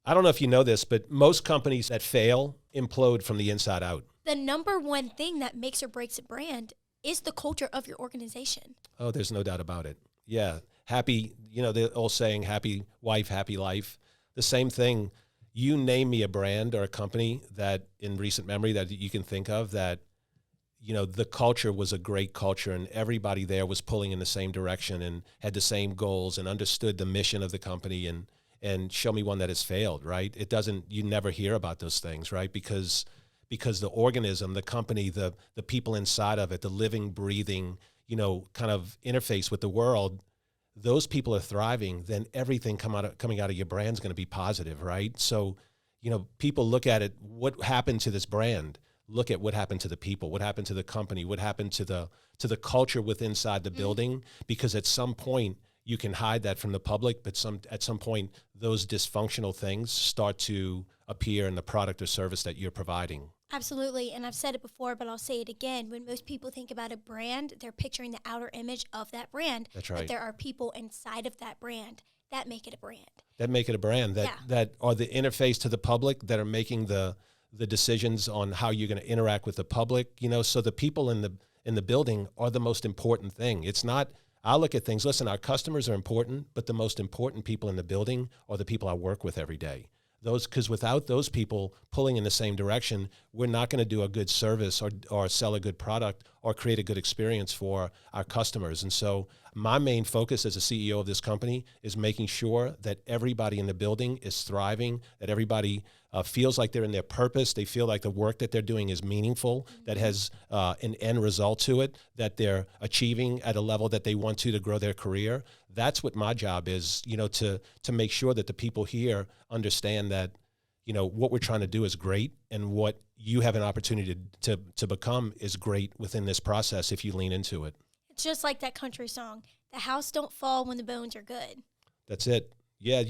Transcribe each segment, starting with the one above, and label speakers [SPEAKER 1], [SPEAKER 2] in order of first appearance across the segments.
[SPEAKER 1] I don't know if you know this, but most companies that fail implode from the inside out.
[SPEAKER 2] The number one thing that makes or breaks a brand is the culture of your organization.
[SPEAKER 1] Oh, there's no doubt about it. Yeah. Happy, the old saying, happy wife, happy life. The same thing. You name me a brand or a company that in recent memory that you can think of that, the culture was a great culture and everybody there was pulling in the same direction and had the same goals and understood the mission of the company, and show me one that has failed, right? You never hear about those things, right? Because the organism, the company, the people inside of it, the living, breathing, kind of interface with the world, those people are thriving, then everything coming out of your brand is going to be positive, right? So, people look at it, what happened to this brand? Look at what happened to the people, what happened to the company, what happened to the culture within inside the building, because at some point you can hide that from the public, but at some point those dysfunctional things start to appear in the product or service that you're providing.
[SPEAKER 2] Absolutely, and I've said it before, but I'll say it again. When most people think about a brand, they're picturing the outer image of that brand.
[SPEAKER 1] That's right.
[SPEAKER 2] But there are people inside of that brand that make it a brand.
[SPEAKER 1] That are the interface to the public, that are making the decisions on how you're going to interact with the public. So the people in the building are the most important thing. It's not. I look at things. Listen, our customers are important, but the most important people in the building are the people I work with every day. Because without those people pulling in the same direction, we're not going to do a good service or sell a good product or create a good experience for our customers. And so my main focus as a CEO of this company is making sure that everybody in the building is thriving, that everybody feels like they're in their purpose. They feel like the work that they're doing is meaningful, that has an end result to it, that they're achieving at a level that they want to grow their career. That's what my job is, to make sure that the people here understand that, what we're trying to do is great, and what you have an opportunity to become is great within this process if you lean into it.
[SPEAKER 2] It's just like that country song, the house don't fall when the bones are good.
[SPEAKER 1] That's it. Yeah,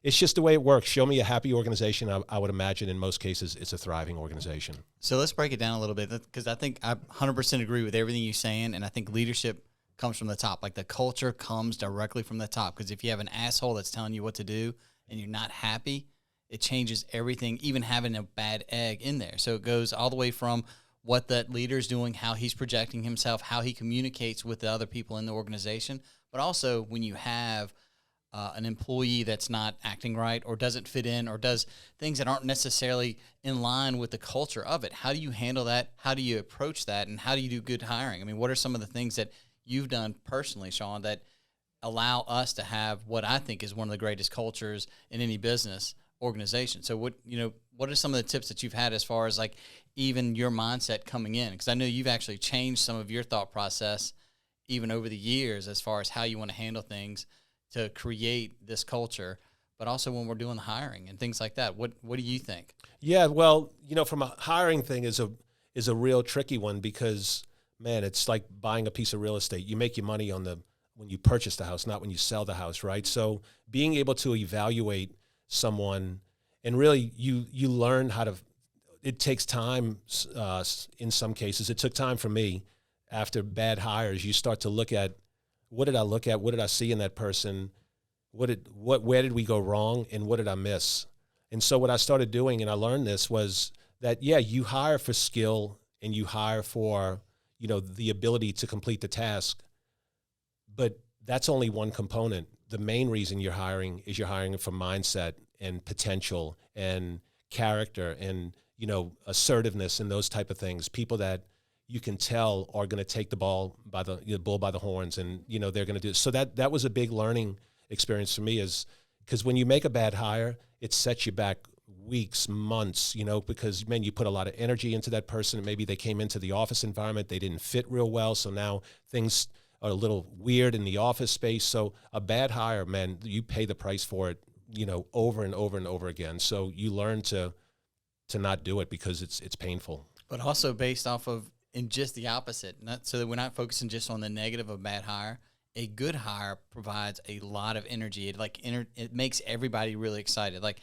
[SPEAKER 1] it's just the way it works. Show me a happy organization. I would imagine in most cases it's a thriving organization.
[SPEAKER 3] So let's break it down a little bit, because I think I 100% agree with everything you're saying, and I think leadership comes from the top. Like the culture comes directly from the top, because if you have an asshole that's telling you what to do and you're not happy, it changes everything, even having a bad egg in there. So it goes all the way from what that leader's doing, how he's projecting himself, how he communicates with the other people in the organization, but also when you have an employee that's not acting right or doesn't fit in or does things that aren't necessarily in line with the culture of it. How do you handle that? How do you approach that? And how do you do good hiring? I mean, what are some of the things that you've done personally, Sean, that allow us to have what I think is one of the greatest cultures in any business organization? So what are some of the tips that you've had as far as like even your mindset coming in? Because I know you've actually changed some of your thought process even over the years as far as how you want to handle things to create this culture, but also when we're doing the hiring and things like that. What do you think?
[SPEAKER 1] Yeah, well, from a hiring thing is a real tricky one, because man, it's like buying a piece of real estate. You make your money when you purchase the house, not when you sell the house, right? So being able to evaluate someone, and really you learn how to, it takes time in some cases. It took time for me after bad hires. You start to look at, what did I look at? What did I see in that person? Where did we go wrong? And what did I miss? And so what I started doing, and I learned this, was that, yeah, you hire for skill and you hire for, the ability to complete the task, but that's only one component. The main reason you're hiring is you're hiring for mindset and potential and character and, assertiveness and those type of things. People that you can tell are going to take the bull by the horns, and they're going to do it. So that was a big learning experience for me, is because when you make a bad hire, it sets you back weeks, months, because man, you put a lot of energy into that person. Maybe they came into the office environment, they didn't fit real well, so now things are a little weird in the office space. So a bad hire, man, you pay the price for it, over and over and over again. So you learn to not do it because it's painful.
[SPEAKER 3] But also based off of, in just the opposite, so that we're not focusing just on the negative of bad hire. A good hire provides a lot of energy. It makes everybody really excited. Like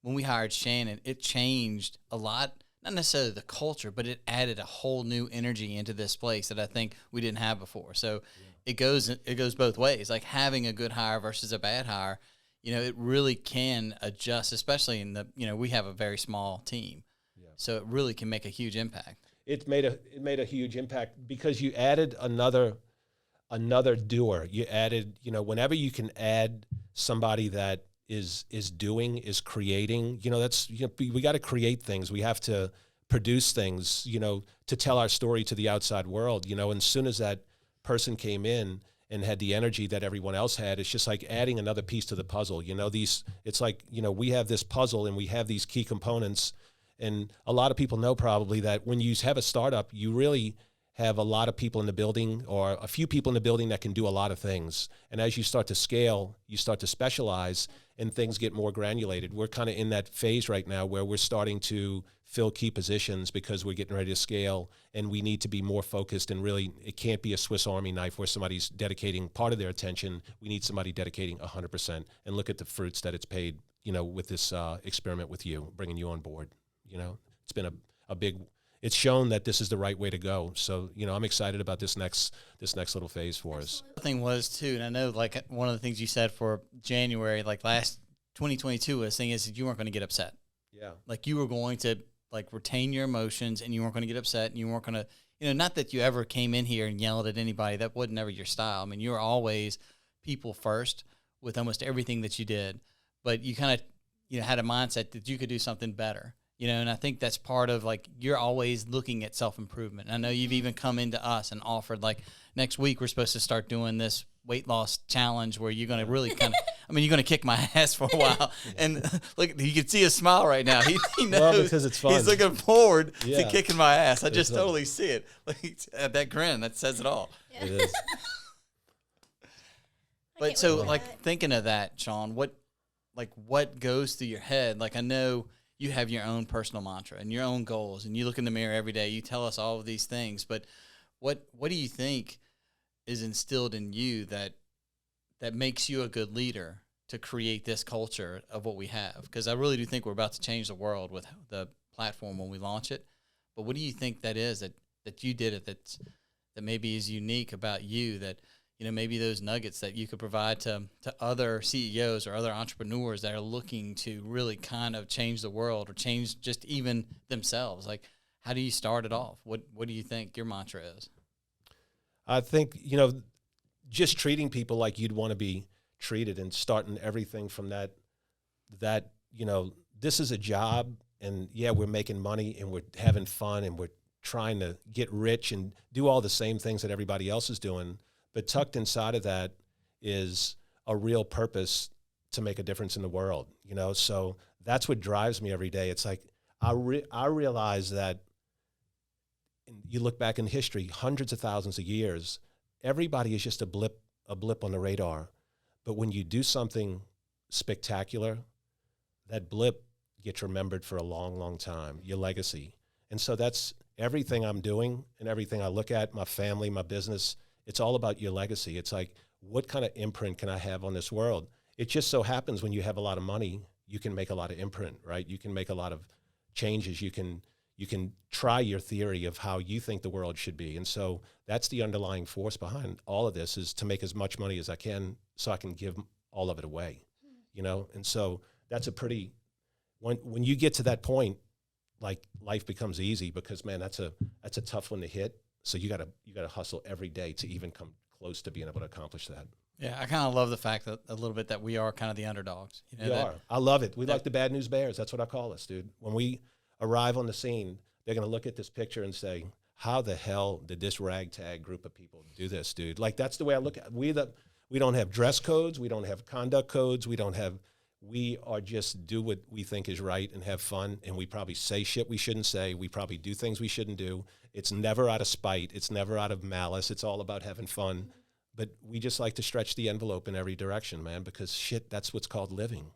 [SPEAKER 3] when we hired Shannon, it changed a lot, not necessarily the culture, but it added a whole new energy into this place that I think we didn't have before. So it goes both ways. Like having a good hire versus a bad hire, it really can adjust, especially in we have a very small team.
[SPEAKER 1] Yeah.
[SPEAKER 3] So it really can make a huge impact.
[SPEAKER 1] It made a huge impact because you added another doer. You added, whenever you can add somebody that is creating, that's, we got to create things. We have to produce things, to tell our story to the outside world, and as soon as that person came in and had the energy that everyone else had, it's just like adding another piece to the puzzle. It's like, we have this puzzle and we have these key components. And a lot of people know probably that when you have a startup, you really have a lot of people in the building, or a few people in the building that can do a lot of things. And as you start to scale, you start to specialize and things get more granulated. We're kind of in that phase right now where we're starting to fill key positions because we're getting ready to scale, and we need to be more focused, and really it can't be a Swiss Army knife where somebody's dedicating part of their attention. We need somebody dedicating 100%, and look at the fruits that it's paid, with this experiment with you, bringing you on board. It's been a big, it's shown that this is the right way to go. So, I'm excited about this next little phase for us.
[SPEAKER 3] The thing was too, and I know like one of the things you said for January, like last 2022 was thing is that you weren't going to get upset.
[SPEAKER 1] Yeah.
[SPEAKER 3] Like you were going to like retain your emotions, and you weren't going to get upset, and you weren't going to, not that you ever came in here and yelled at anybody. That wasn't ever your style. I mean, you were always people first with almost everything that you did, but you kind of, had a mindset that you could do something better. And I think that's part of like, you're always looking at self-improvement. I know you've even come into us and offered like next week, we're supposed to start doing this weight loss challenge where you're going to really kind of, you're going to kick my ass for a while. And look, you can see his smile right now. He knows
[SPEAKER 1] well, because it's fun.
[SPEAKER 3] He's looking forward to
[SPEAKER 1] Yeah.
[SPEAKER 3] kicking my ass. I just
[SPEAKER 1] It's
[SPEAKER 3] totally see it. Like that grin, that says it all.
[SPEAKER 1] It is.
[SPEAKER 3] But so like thinking of that, Sean, what goes through your head? Like I know you have your own personal mantra and your own goals, and you look in the mirror every day. You tell us all of these things, but what do you think is instilled in you that makes you a good leader to create this culture of what we have? Because I really do think we're about to change the world with the platform when we launch it. But what do you think that is that you did it that maybe is unique about you, that maybe those nuggets that you could provide to other CEOs or other entrepreneurs that are looking to really kind of change the world or change just even themselves? Like, how do you start it off? What do you think your mantra is?
[SPEAKER 1] I think, just treating people like you'd want to be treated, and starting everything from that, this is a job, and yeah, we're making money and we're having fun and we're trying to get rich and do all the same things that everybody else is doing. But tucked inside of that is a real purpose to make a difference in the world, So that's what drives me every day. It's like I realize that you look back in history, hundreds of thousands of years, everybody is just a blip on the radar. But when you do something spectacular, that blip gets remembered for a long, long time, your legacy. And so that's everything I'm doing and everything I look at, my family, my business. It's all about your legacy. It's like, what kind of imprint can I have on this world? It just so happens when you have a lot of money, you can make a lot of imprint, right? You can make a lot of changes. You can try your theory of how you think the world should be. And so that's the underlying force behind all of this, is to make as much money as I can so I can give all of it away, And so that's a pretty, when you get to that point, like life becomes easy, because man, that's a tough one to hit. So you gotta hustle every day to even come close to being able to accomplish that.
[SPEAKER 3] Yeah, I kind of love the fact that a little bit that we are kind of the underdogs.
[SPEAKER 1] We are. I love it. We like the bad news bears. That's what I call us, dude. When we arrive on the scene, they're gonna look at this picture and say, "How the hell did this ragtag group of people do this, dude?" Like that's the way I look at it. We don't have dress codes. We don't have conduct codes. We are just do what we think is right and have fun, and we probably say shit we shouldn't say. We probably do things we shouldn't do. It's never out of spite. It's never out of malice. It's all about having fun. But we just like to stretch the envelope in every direction, man, because shit, that's what's called living.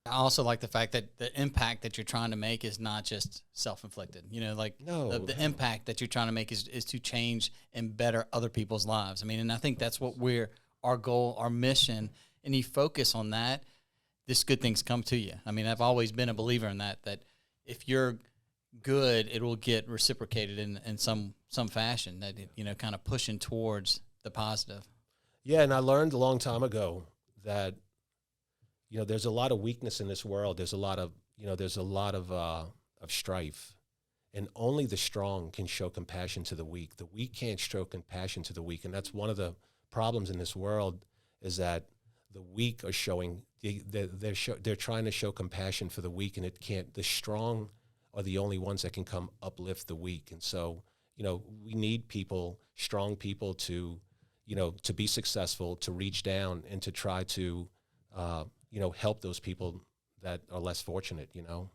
[SPEAKER 3] I also like the fact that the impact that you're trying to make is not just self-inflicted.
[SPEAKER 1] No.
[SPEAKER 3] The impact that you're trying to make is to change and better other people's lives. And I think that's what our goal, our mission, and you focus on that, this good things come to you. I've always been a believer in that if you're good, it will get reciprocated in some fashion, that, kind of pushing towards the positive.
[SPEAKER 1] Yeah, and I learned a long time ago that you know, there's a lot of weakness in this world. There's a lot of, you know, there's a lot of strife, and only the strong can show compassion to the weak. The weak can't show compassion to the weak, and that's one of the problems in this world, is that the weak are showing, they're trying to show compassion for the weak, and it can't. The strong are the only ones that can come uplift the weak. And so, you know, we need people, strong people, to, you know, to be successful, to reach down and to try to, you know, help those people that are less fortunate, you know.